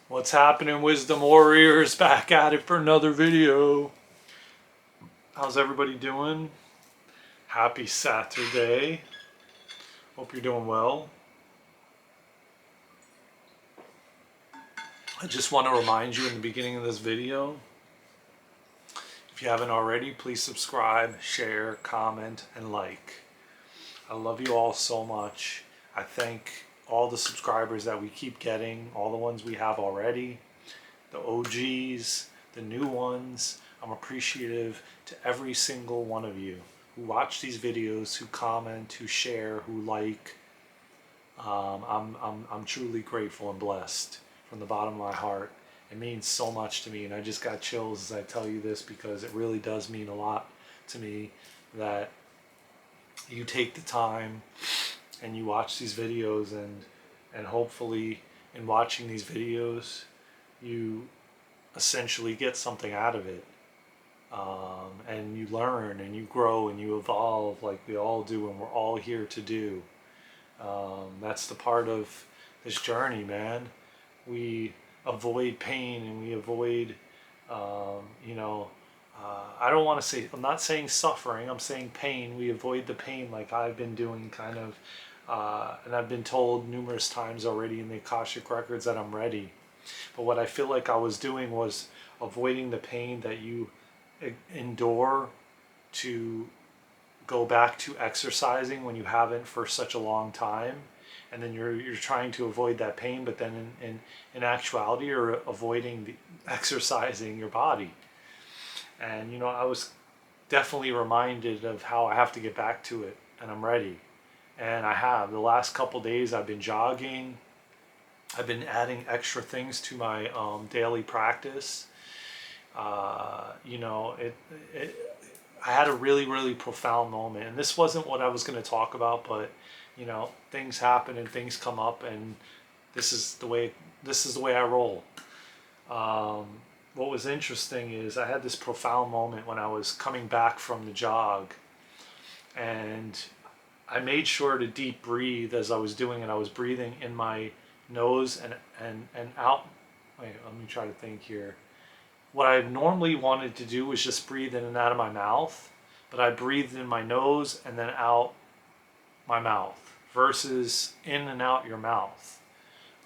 What's happening, Wisdom Warriors? Back at it for another video. How's everybody doing? Happy Saturday. Hope you're doing well. I just want to remind you in the beginning of this video, if you haven't already, please subscribe, share, comment, and like. I love you all so much. I thank all the subscribers that we keep getting, all the ones we have already, the OGs, the new ones. I'm appreciative to every single one of you who watch these videos, who comment, who share, who like. I'm truly grateful and blessed from the bottom of my heart. It means so much to me, and I just got chills as I tell you this because it really does mean a lot to me that you take the time and you watch these videos, and hopefully in watching these videos you essentially get something out of it, and you learn and you grow and you evolve like we all do and we're all here to do. That's the part of this journey, man. We avoid pain and we avoid, um, you know, I don't want to say, I'm not saying suffering, I'm saying pain. We avoid the pain like I've been doing kind of, and I've been told numerous times already in the Akashic Records that I'm ready. But what I feel like I was doing was avoiding the pain that you endure to go back to exercising when you haven't for such a long time, and then you're trying to avoid that pain, but then in actuality you're avoiding the exercising your body. And I was definitely reminded of how I have to get back to it, and I'm ready. And I have. The last couple days I've been jogging. I've been adding extra things to my daily practice. It I had a really, really profound moment, and this wasn't what I was going to talk about, but things happen and things come up, and this is the way I roll. Um, what was interesting is I had this profound moment when I was coming back from the jog, and I made sure to deep breathe as I was doing it. I was breathing in my nose and out. Wait, let me try to think here. What I normally wanted to do was just breathe in and out of my mouth, but I breathed in my nose and then out my mouth versus in and out your mouth.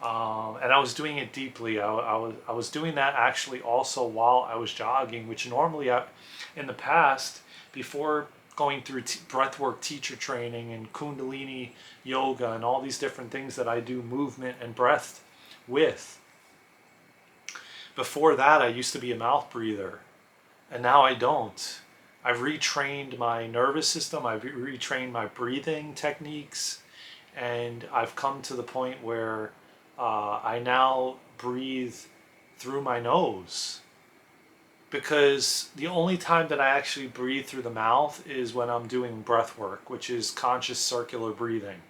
And I was doing it deeply. I was doing that actually also while I was jogging, which normally in the past, before going through breathwork teacher training and Kundalini yoga and all these different things that I do movement and breath with, before that I used to be a mouth breather, and now I don't. I've retrained my nervous system, I've retrained my breathing techniques, and I've come to the point where I now breathe through my nose, because the only time that I actually breathe through the mouth is when I'm doing breath work, which is conscious circular breathing.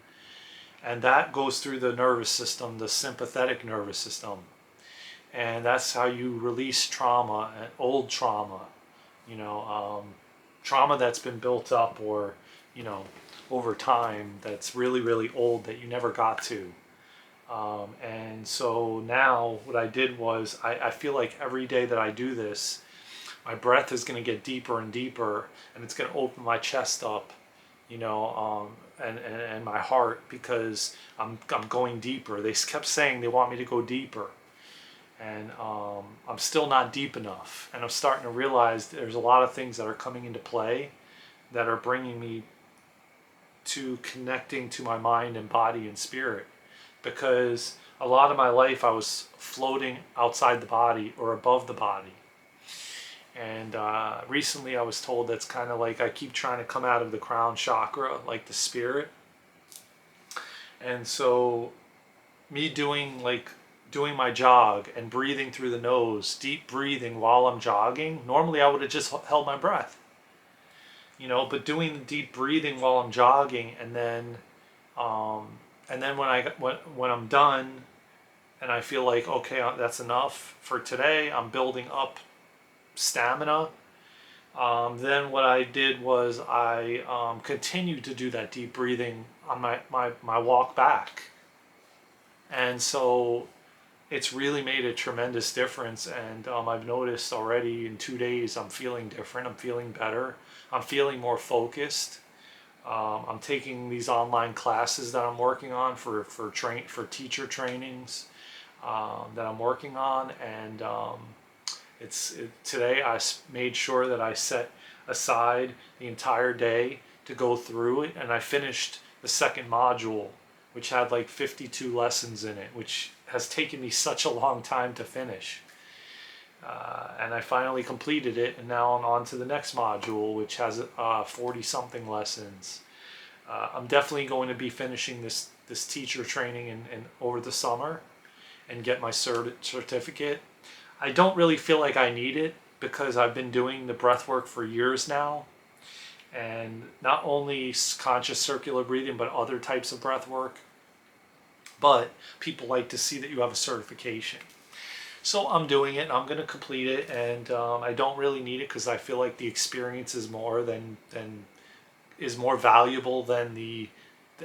And that goes through the nervous system, the sympathetic nervous system. And that's how you release trauma, old trauma, you know, trauma that's been built up, or, over time, that's really, really old that you never got to. And so now what I did was I feel like every day that I do this, my breath is going to get deeper and deeper, and it's going to open my chest up, and my heart, because I'm going deeper. They kept saying they want me to go deeper, and I'm still not deep enough. And I'm starting to realize there's a lot of things that are coming into play that are bringing me to connecting to my mind and body and spirit, because a lot of my life I was floating outside the body or above the body. And recently I was told that's kind of like I keep trying to come out of the crown chakra, like the spirit. And so me doing my jog and breathing through the nose, deep breathing while I'm jogging, normally I would have just held my breath. But doing the deep breathing while I'm jogging, and then when I'm done and I feel like, okay, that's enough for today, I'm building up stamina. Then what I did was I continued to do that deep breathing on my walk back. And so it's really made a tremendous difference. And I've noticed already in 2 days I'm feeling different. I'm feeling better. I'm feeling more focused. I'm taking these online classes that I'm working on for teacher trainings that I'm working on, and today made sure that I set aside the entire day to go through it, and I finished the second module, which had like 52 lessons in it, which has taken me such a long time to finish. And I finally completed it, and now I'm on to the next module, which has 40 something lessons. I'm definitely going to be finishing this teacher training in over the summer and get my certificate. I don't really feel like I need it because I've been doing the breath work for years now, and not only conscious circular breathing but other types of breath work. But people like to see that you have a certification. So I'm doing it, and I'm going to complete it, and I don't really need it because I feel like the experience is more valuable than the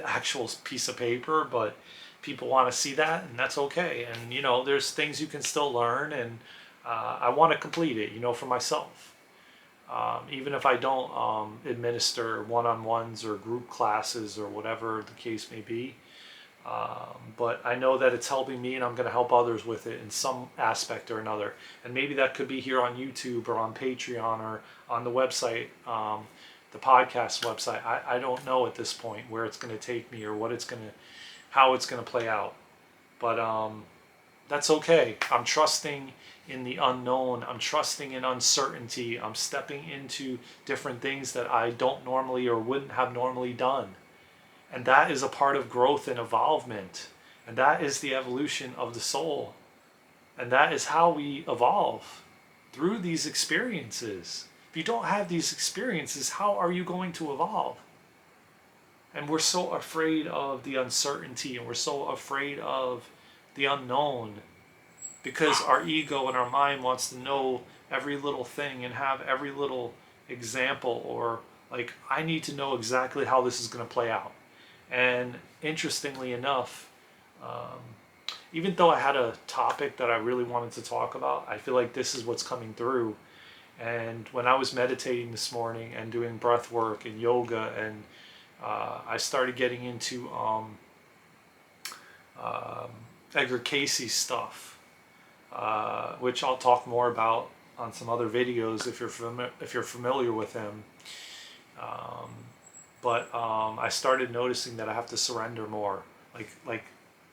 actual piece of paper. But people want to see that, and that's okay. And there's things you can still learn, and I want to complete it, for myself. Even if I don't administer one-on-ones or group classes or whatever the case may be. But I know that it's helping me, and I'm going to help others with it in some aspect or another. And maybe that could be here on YouTube or on Patreon or on the website, the podcast website. I don't know at this point where it's going to take me or how it's going to play out. But that's okay. I'm trusting in the unknown. I'm trusting in uncertainty. I'm stepping into different things that I don't normally or wouldn't have normally done. And that is a part of growth and evolvement. And that is the evolution of the soul. And that is how we evolve, through these experiences. If you don't have these experiences, how are you going to evolve? And we're so afraid of the uncertainty, and we're so afraid of the unknown, because our ego and our mind wants to know every little thing and have every little example, or like, I need to know exactly how this is going to play out. And interestingly enough, even though I had a topic that I really wanted to talk about, I feel like this is what's coming through. And when I was meditating this morning and doing breath work and yoga, and I started getting into Edgar Cayce's stuff, which I'll talk more about on some other videos if you're familiar with him. But I started noticing that I have to surrender more, like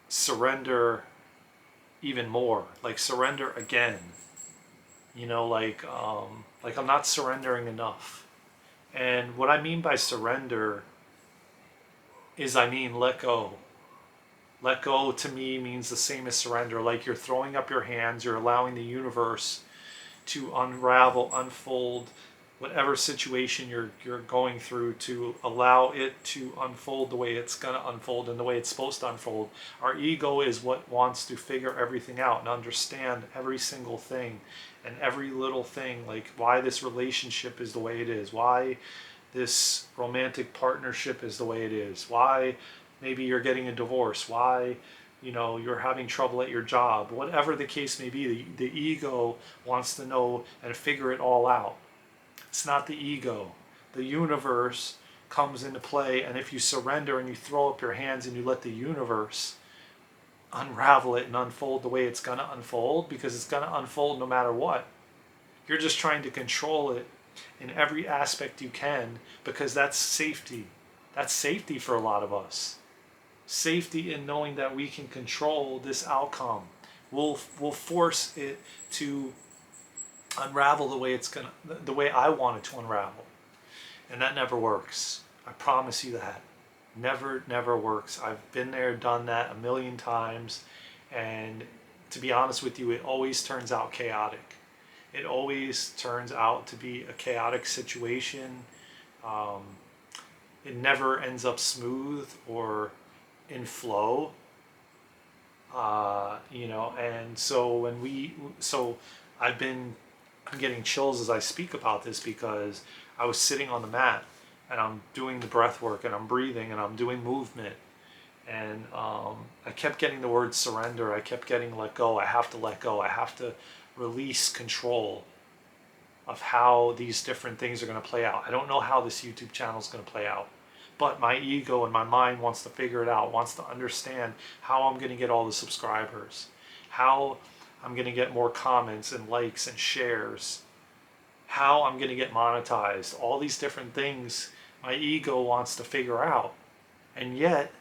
surrender even more, like surrender again. Like I'm not surrendering enough. And what I mean by surrender is, let go. Let go to me means the same as surrender. Like you're throwing up your hands, you're allowing the universe to unravel, unfold, whatever situation you're going through, to allow it to unfold the way it's going to unfold and the way it's supposed to unfold. Our ego is what wants to figure everything out and understand every single thing and every little thing, like why this relationship is the way it is, why this romantic partnership is the way it is, why maybe you're getting a divorce, why you're having trouble at your job, whatever the case may be. The ego wants to know and figure it all out. It's not the ego. The universe comes into play, and if you surrender and you throw up your hands and you let the universe unravel it and unfold the way it's going to unfold, because it's going to unfold no matter what. You're just trying to control it in every aspect you can, because that's safety. That's safety for a lot of us. Safety in knowing that we can control this outcome. We'll force it to unravel the way I want it to unravel. And that never works. I promise you that. Never works. I've been there, done that a million times, and to be honest with you, it always turns out chaotic. It always turns out to be a chaotic situation. It never ends up smooth or in flow. And so I'm getting chills as I speak about this, because I was sitting on the mat and I'm doing the breath work and I'm breathing and I'm doing movement, And I kept getting the word surrender. I kept getting let go. I have to let go. I have to release control of how these different things are going to play out. I don't know how this YouTube channel is going to play out, but my ego and my mind wants to figure it out, wants to understand how I'm going to get all the subscribers, how I'm going to get more comments and likes and shares, how I'm going to get monetized. All these different things my ego wants to figure out. And yet,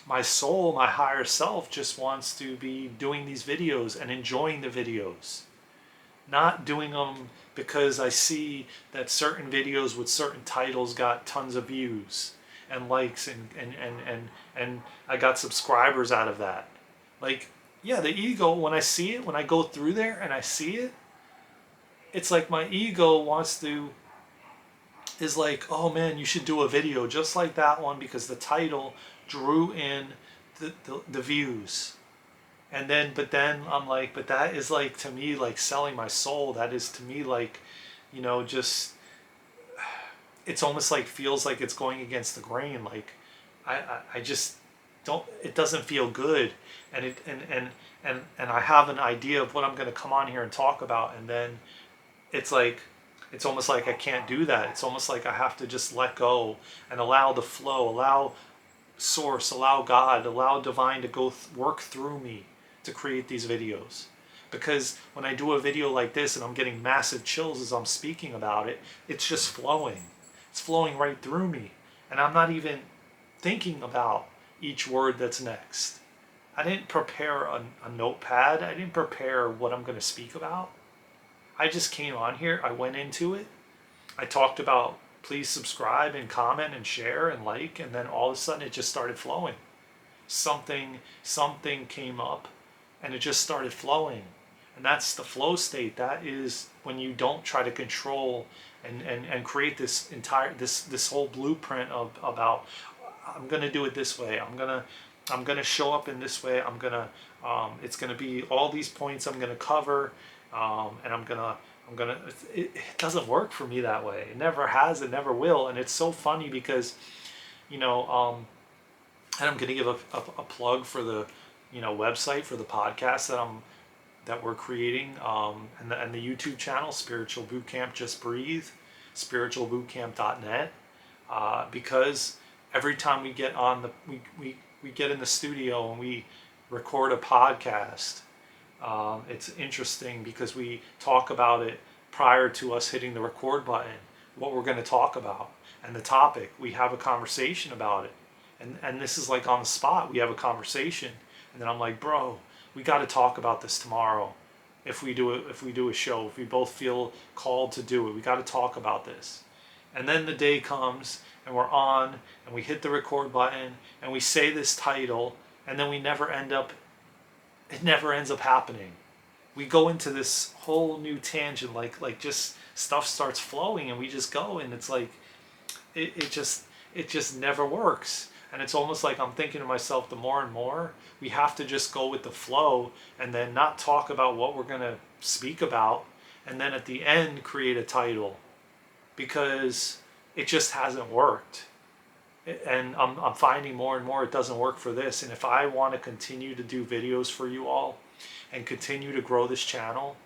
my soul, my higher self, just wants to be doing these videos and enjoying the videos. Not doing them because I see that certain videos with certain titles got tons of views and likes and I got subscribers out of that. Like, yeah, the ego, when I see it, when I go through there and I see it, it's like my ego is like, oh man, you should do a video just like that one because the title drew in the views. And then, but then I'm like, but that is like, to me, like selling my soul. That is to me like, just, it's almost like, feels like it's going against the grain. Like, I just don't, it doesn't feel good. And I have an idea of what I'm going to come on here and talk about. And then it's like, it's almost like I can't do that. It's almost like I have to just let go and allow the flow, allow source, allow God, allow divine to go work through me to create these videos. Because when I do a video like this and I'm getting massive chills as I'm speaking about it, it's just flowing. It's flowing right through me. And I'm not even thinking about each word that's next. I didn't prepare a notepad. I didn't prepare what I'm going to speak about. I just came on here. I went into it. I talked about please subscribe and comment and share and like, and then all of a sudden it just started flowing. Something came up and it just started flowing. And that's the flow state. That is when you don't try to control and create this entire this whole blueprint of about I'm gonna do it this way. I'm gonna show up in this way. It's gonna be all these points I'm gonna cover, and I'm gonna it doesn't work for me that way. It never has, it never will. And it's so funny because, and I'm gonna give a plug for the, website for the podcast that we're creating, and the YouTube channel, Spiritual Bootcamp Just Breathe, spiritualbootcamp.net, because every time we get on we get in the studio and we record a podcast, it's interesting because we talk about it prior to us hitting the record button, what we're going to talk about and the topic. We have a conversation about it. And this is like on the spot. We have a conversation. And then I'm like, bro, we got to talk about this tomorrow. If we do a show, if we both feel called to do it, we got to talk about this. And then the day comes and we're on and we hit the record button and we say this title and then it never ends up happening. We go into this whole new tangent, like just stuff starts flowing and we just go, and it's like it just never works. And it's almost like I'm thinking to myself, the more and more we have to just go with the flow and then not talk about what we're going to speak about, and then at the end create a title, because it just hasn't worked. And I'm finding more and more it doesn't work for this. And if I want to continue to do videos for you all and continue to grow this channel,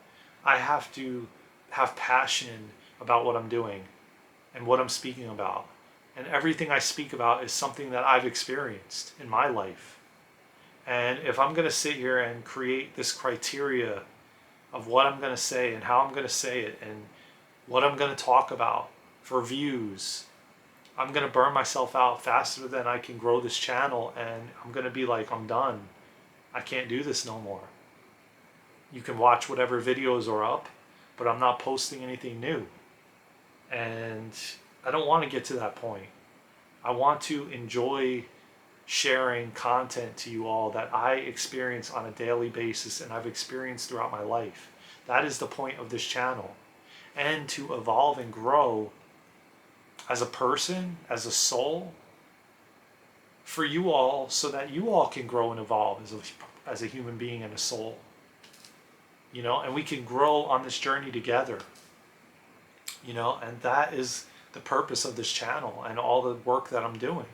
I have to have passion about what I'm doing and what I'm speaking about. And everything I speak about is something that I've experienced in my life. And if I'm going to sit here and create this criteria of what I'm going to say and how I'm going to say it and what I'm going to talk about for views, I'm going to burn myself out faster than I can grow this channel, and I'm going to be like, I'm done. I can't do this no more. You can watch whatever videos are up, but I'm not posting anything new. And I don't want to get to that point. I want to enjoy sharing content to you all that I experience on a daily basis and I've experienced throughout my life. That is the point of this channel. And to evolve and grow as a person, as a soul, for you all, so that you all can grow and evolve as a human being and a soul. And we can grow on this journey together. And that is the purpose of this channel and all the work that I'm doing.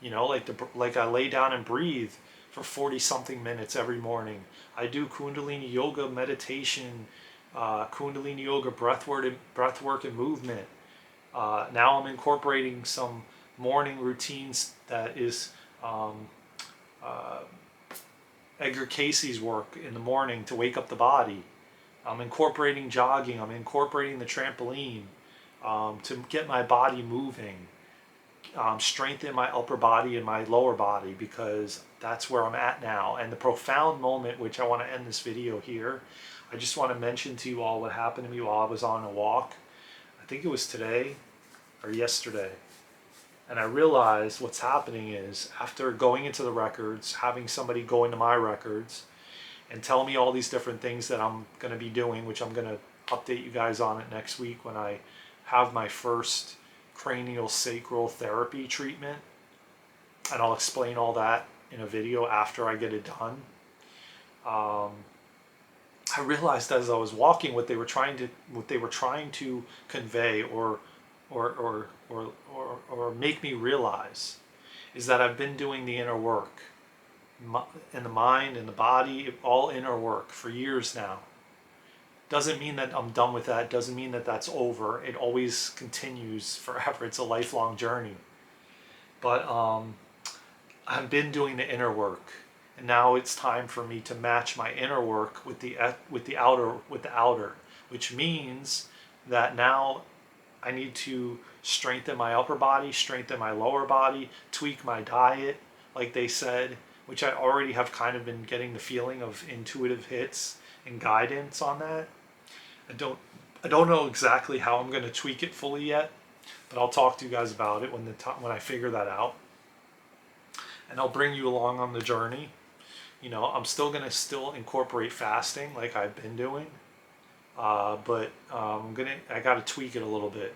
like I lay down and breathe for 40 something minutes every morning. I do Kundalini yoga meditation, Kundalini yoga breath work and movement. Now I'm incorporating some morning routines that is uh, Edgar Casey's work in the morning to wake up the body. I'm incorporating jogging. I'm incorporating the trampoline to get my body moving, strengthen my upper body and my lower body, because that's where I'm at now. And the profound moment, which I want to end this video here, I just want to mention to you all what happened to me while I was on a walk. I think it was today or yesterday. And I realized what's happening is, after going into the records, having somebody go into my records and tell me all these different things that I'm going to be doing, which I'm going to update you guys on it next week when I have my first cranial sacral therapy treatment. And I'll explain all that in a video after I get it done. I realized as I was walking what they were trying to convey or make me realize is that I've been doing the inner work in the mind and the body, all inner work for years now. Doesn't mean that I'm done with that. Doesn't mean that that's over. It always continues forever. It's a lifelong journey. But I've been doing the inner work, and now it's time for me to match my inner work with the outer, which means that now I need to strengthen my upper body, strengthen my lower body, tweak my diet, like they said, which I already have kind of been getting the feeling of intuitive hits and guidance on that. I don't know exactly how I'm going to tweak it fully yet, but I'll talk to you guys about it when I figure that out. And I'll bring you along on the journey. I'm still going to incorporate fasting like I've been doing. But I got to tweak it a little bit,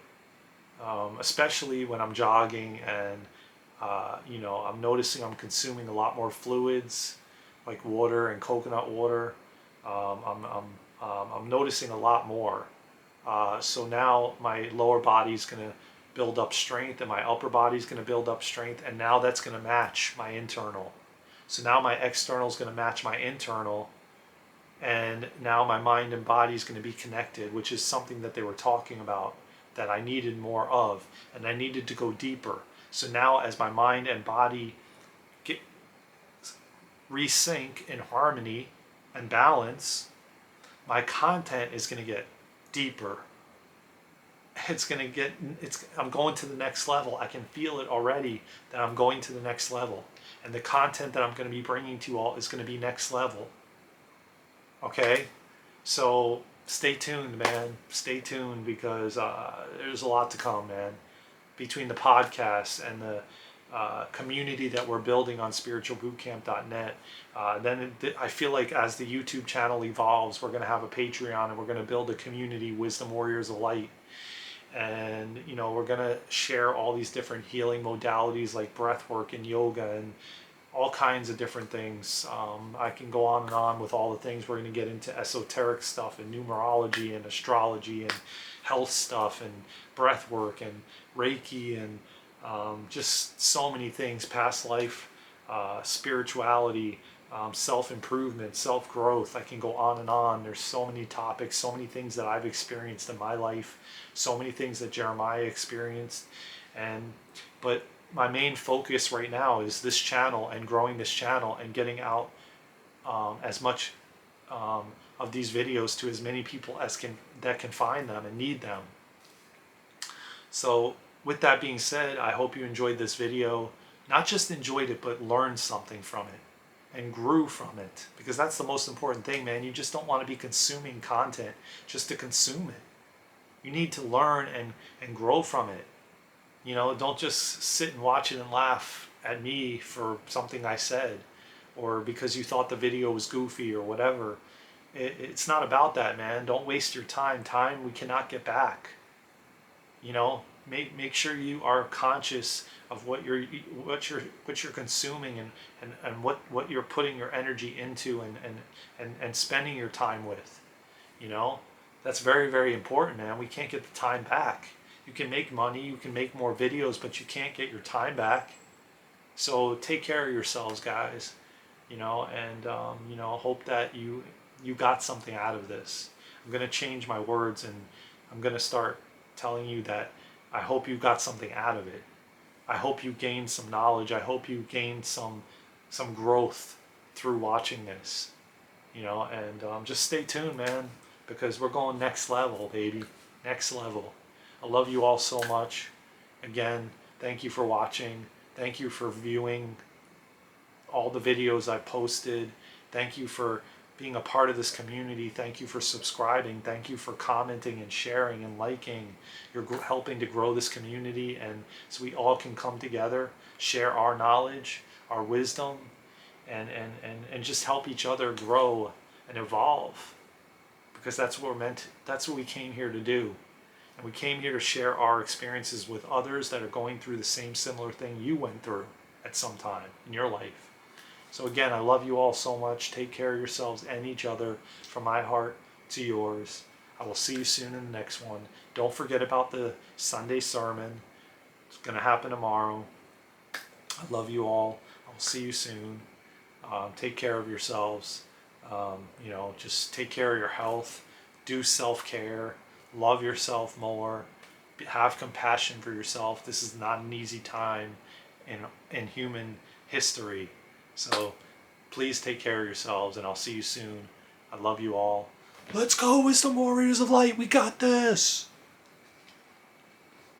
especially when I'm jogging and I'm noticing I'm consuming a lot more fluids like water and coconut water. I'm noticing a lot more. So now my lower body's going to build up strength and my upper body's going to build up strength, and now that's going to match my internal. So now my external is going to match my internal. And now my mind and body is going to be connected, which is something that they were talking about that I needed more of, and I needed to go deeper. So now as my mind and body get resync in harmony and balance, my content is going to get deeper. I'm going to the next level. I can feel it already that I'm going to the next level. And the content that I'm going to be bringing to you all is going to be next level. Okay, so stay tuned, man. Stay tuned, because there's a lot to come, man. Between the podcast and the community that we're building on spiritualbootcamp.net, I feel like as the YouTube channel evolves, we're going to have a Patreon, and we're going to build a community, Wisdom Warriors of Light. And we're going to share all these different healing modalities like breath work and yoga and all kinds of different things. I can go on and on with all the things. We're going to get into esoteric stuff and numerology and astrology and health stuff and breath work and Reiki and just so many things, past life, spirituality, self-improvement, self-growth. I can go on and on. There's so many topics, so many things that I've experienced in my life, so many things that Jeremiah experienced. But my main focus right now is this channel and growing this channel and getting out as much of these videos to as many people that can find them and need them. So with that being said, I hope you enjoyed this video. Not just enjoyed it, but learned something from it and grew from it, because that's the most important thing, man. You just don't want to be consuming content just to consume it. You need to learn and grow from it. Don't just sit and watch it and laugh at me for something I said, or because you thought the video was goofy or whatever. It's not about that, man. Don't waste your time. Time we cannot get back. Make sure you are conscious of what you're consuming and what you're putting your energy into and spending your time with. That's very, very important, man. We can't get the time back. You can make money, you can make more videos, but you can't get your time back. So take care of yourselves, guys. And hope that you got something out of this. I'm gonna change my words, and I'm gonna start telling you that I hope you got something out of it. I hope you gained some knowledge. I hope you gained some growth through watching this. And just stay tuned, man, because we're going next level, baby. Next level. I love you all so much. Again, thank you for watching. Thank you for viewing all the videos I posted. Thank you for being a part of this community. Thank you for subscribing. Thank you for commenting and sharing and liking. You're helping to grow this community, and so we all can come together, share our knowledge, our wisdom, and just help each other grow and evolve, because that's what we're that's what we came here to do. And we came here to share our experiences with others that are going through the same similar thing you went through at some time in your life. So again, I love you all so much. Take care of yourselves and each other, from my heart to yours. I will see you soon in the next one. Don't forget about the Sunday sermon. It's going to happen tomorrow. I love you all. I'll see you soon. Take care of yourselves. Just take care of your health. Do self-care. Love yourself more. Have compassion for yourself. This is not an easy time in human history. So please take care of yourselves, and I'll see you soon. I love you all. Let's go, Wisdom Warriors of Light. We got this.